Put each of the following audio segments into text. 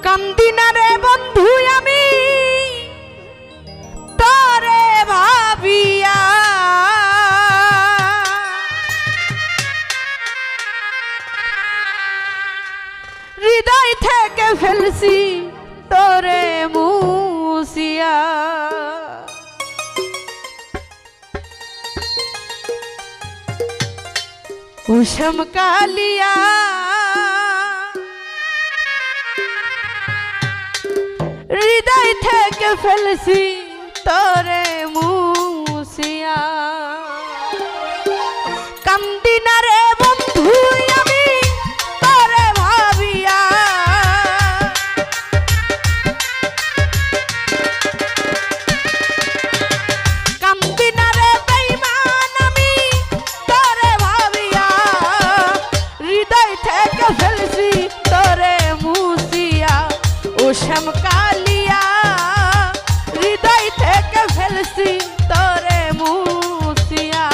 কান্দি না রে বন্ধু আমি তোরে ভাবিয়া, হৃদয় থেকে ফেলছি তোরে মুছিয়া। উষম কালিয়া হৃদয় থেকে ফেলছি তোরে মুছিয়া। কান্দি না রে বন্ধু আমি তোরে ভাবিয়া, কান্দি না রে বেঈমান আমি তোরে ভাবিয়া, হৃদয় থেকে ফেলছি তোরে মুছিয়া। ও শ্যামকালিয়া হৃদয় থেকে ফেলছি তোরে মুছিয়া।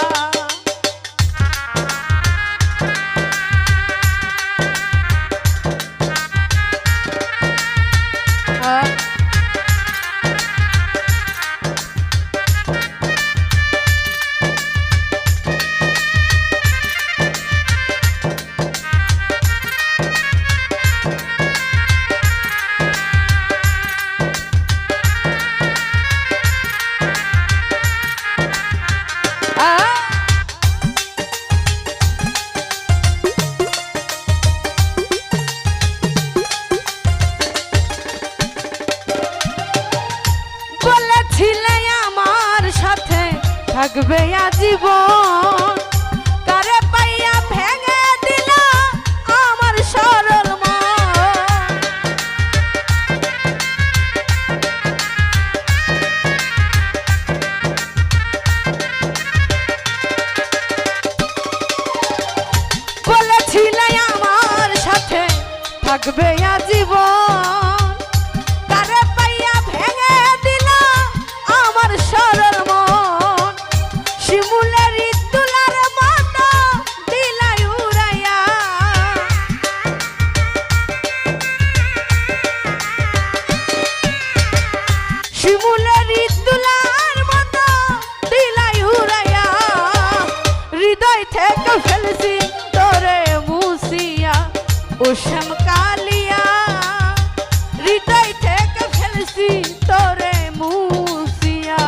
বলেছিলে আমার সাথে থাকবে আজীবন, তারে পাইয়া ভেঙে দিল আমার সরল মন। বলেছিলে আমার সাথে থাকবে আজীবন, তারে পাইয়া ভেঙে দিল আমার সরল মন। শিমুলের তুলার মতো দিলাই উড়াইয়া, শিমুলের তুলার মতো দিলাই উড়াইয়া, হৃদয় থেকে ফেলছি তোরে মুছিয়া। ও শ্যামকালিয়া হৃদয় থেকে ফেলছি তোরে মুছিয়া।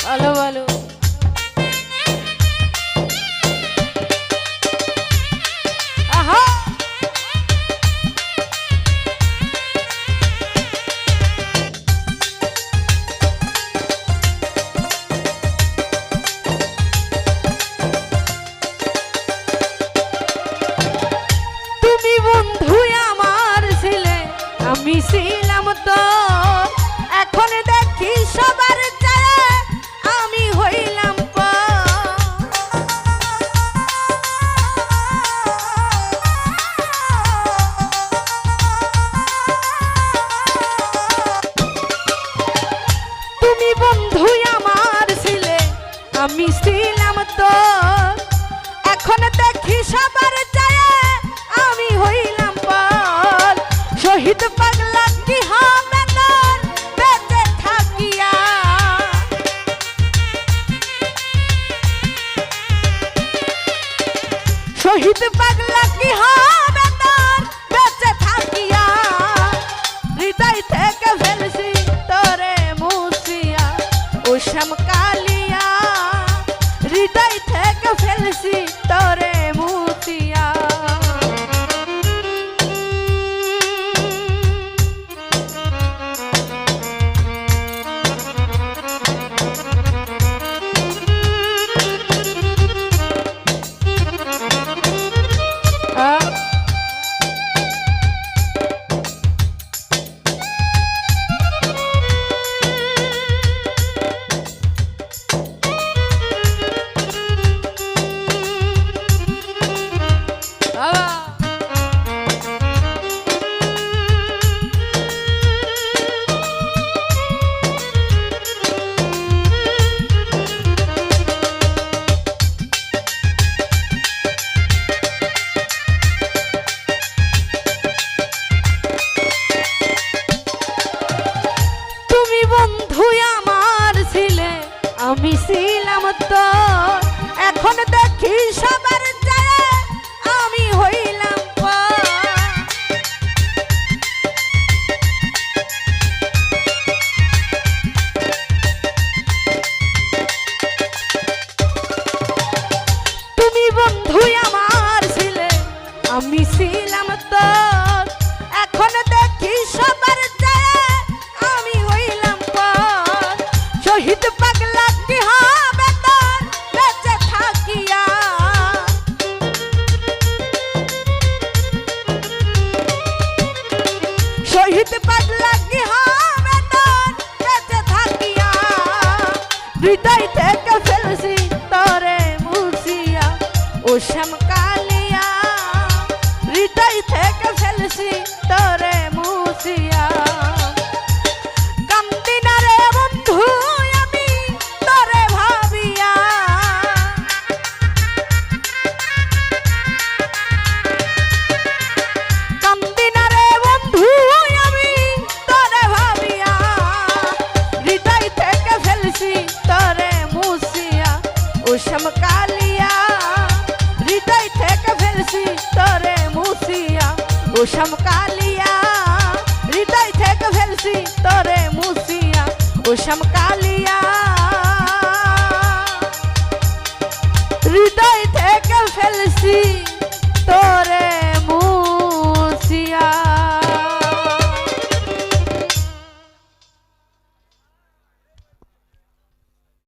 ভালো ভালো আহা তুমি বন্ধু আমার ছিলে আমি ছিলাম তো এখন দেখি সবার চায় আমি হইলাম তুমি বন্ধু আমার ছিলে আমি ছিলাম তো এখন দেখি সবার চায় আমি হইলাম পর শহীদ পাগলা কি হবে তোর বেঁচে থাকিয়া শহীদ পাগলা কি হবে তোর বেঁচে থাকিয়া হৃদয় থেকে ফেলছি তোরে মুছিয়া ও শ্যাম কালিয়া হৃদয় থেকে ফেলছি তোরে মুছিয়া আমি ছিলাম তো এখন দেখি সবার চায় আমি হইলাম তুমি বন্ধু আমার ছিলে আমি ছিলাম তো এখন দেখি সবার চায় আমি হইলাম শহীদ পাগলা কি হবে তোর বেঁচে থাকিয়া শহীদ পাগলা কি হবে তোর বেঁচে থাকিয়া হৃদয় থেকে ফেলছি তোরে মুছিয়া ও শ্যাম কালিয়া হৃদয় থেকে ফেলছি তোরে মুছিয়া শ্যাম কালিয়া হৃদয় থেকে ফেলছি তোরে মুছিয়া ও শ্যাম কালিয়া হৃদয় থেকে ফেলছি তোরে মুছিয়া ও শ্যাম কালিয়া হৃদয় থেকে ফেলছি তোরে